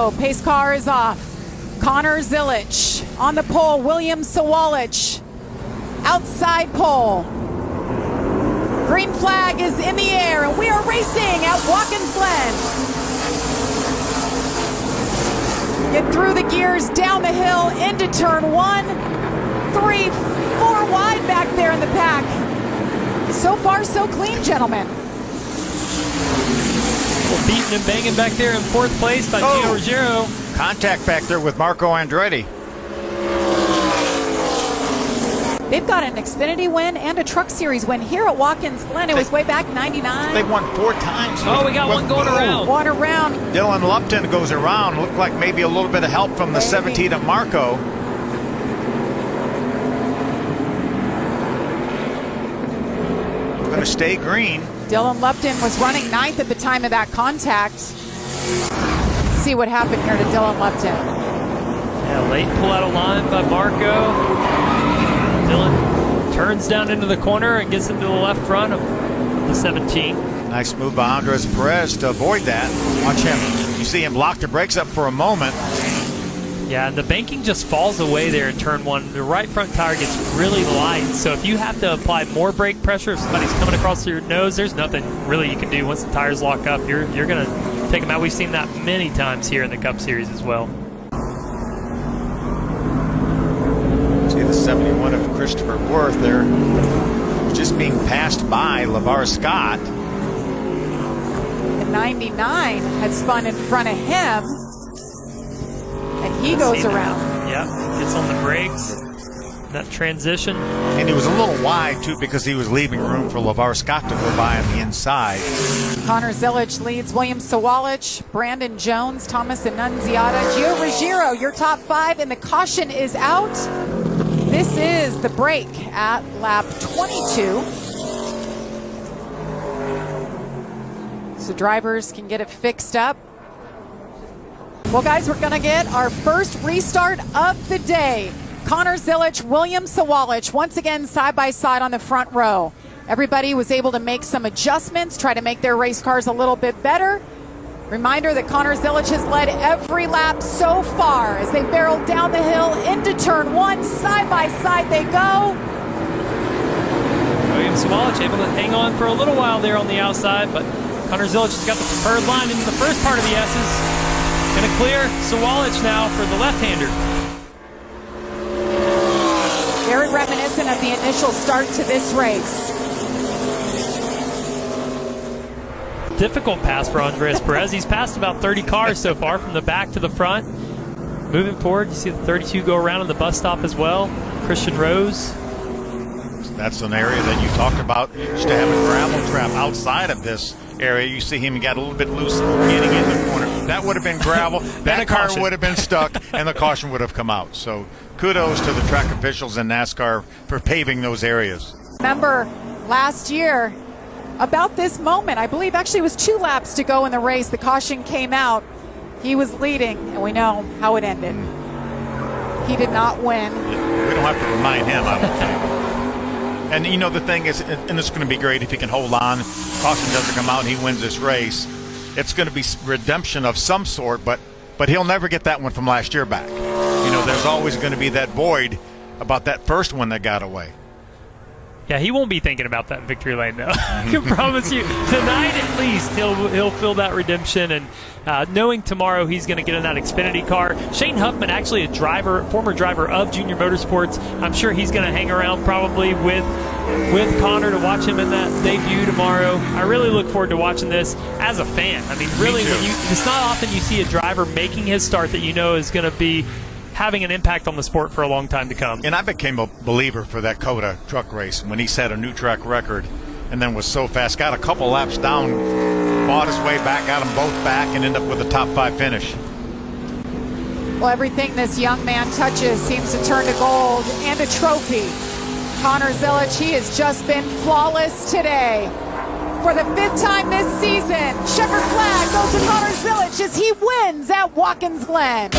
go. Pace car is off. Connor Zilisch on the pole. William Sawalich outside pole. Green flag is in the air, and we are racing at Watkins Glen. Get through the gears, down the hill, into turn 1, 3, 4 wide back there in the pack. So far, so clean, gentlemen. Well, beating and banging back there in 4th place by Gino Ruggiero. Contact back there with Marco Andretti. They've got an Xfinity win and a Truck Series win here at Watkins Glen. It was way back 99. They won 4 times. Oh, we got one going around. One around. Dylan Lupton goes around. Looked like maybe a little bit of help from the 17 of Marco. We're going to stay green. Dylan Lupton was running 9th at the time of that contact. Let's see what happened here to Dylan Lupton. Yeah, late pull out of line by Marco. Dylan turns down into the corner and gets into the left front of the 17. Nice move by Andres Perez to avoid that. Watch him. You see him lock the brakes up for a moment. Yeah, and the banking just falls away there in turn 1. The right front tire gets really light, so if you have to apply more brake pressure, if somebody's coming across your nose, there's nothing really you can do. Once the tires lock up, you're going to take them out. We've seen that many times here in the Cup Series as well. See the 71 of Christopher Worth there, just being passed by LeVar Scott. The 99 had spun in front of him, and he goes around. Yeah, gets on the brakes. That transition. And he was a little wide, too, because he was leaving room for LeVar Scott to go by on the inside. Connor Zilisch leads William Sawalich, Brandon Jones, Thomas Annunziata, Gio Ruggiero, your top 5, and the caution is out. This is the break at lap 22. So drivers can get it fixed up. Well, guys, we're going to get our first restart of the day. Connor Zilisch, William Sawalich, once again side by side on the front row. Everybody was able to make some adjustments, try to make their race cars a little bit better. Reminder that Connor Zilisch has led every lap so far as they barrel down the hill into turn 1. Side by side they go. William Sawalich able to hang on for a little while there on the outside, but Connor Zilisch has got the preferred line into the first part of the S's. Going to clear Sawalich now for the left-hander. Very reminiscent of the initial start to this race. Difficult pass for Andres Perez. He's passed about 30 cars so far from the back to the front. Moving forward, you see the 32 go around on the bus stop as well. Christian Rose. That's an area that you talked about. Used to have a gravel trap outside of this area. You see him got a little bit loose getting in the corner. That would have been gravel. That car would have been stuck, and the caution would have come out. So kudos to the track officials in NASCAR for paving those areas. Remember last year, about this moment, I believe actually it was 2 laps to go in the race. The caution came out. He was leading, and we know how it ended. He did not win. We don't have to remind him, I don't think. And, you know, the thing is, and it's going to be great if he can hold on, caution doesn't come out, and he wins this race. It's going to be redemption of some sort, but he'll never get that one from last year back. You know, there's always going to be that void about that first one that got away. Yeah, he won't be thinking about that in victory lane, though. I can promise you, tonight at least, he'll feel that redemption. And knowing tomorrow he's going to get in that Xfinity car. Shane Huffman, actually a former driver of Junior Motorsports. I'm sure he's going to hang around probably with Connor to watch him in that debut tomorrow. I really look forward to watching this as a fan. I mean, really, it's not often you see a driver making his start that you know is going to be having an impact on the sport for a long time to come. And I became a believer for that COTA truck race when he set a new track record and then was so fast. Got a couple laps down, fought his way back, got them both back, and ended up with a top 5 finish. Well, everything this young man touches seems to turn to gold and a trophy. Connor Zilisch, he has just been flawless today. For the 5th time this season, checkered flag goes to Connor Zilisch as he wins at Watkins Glen.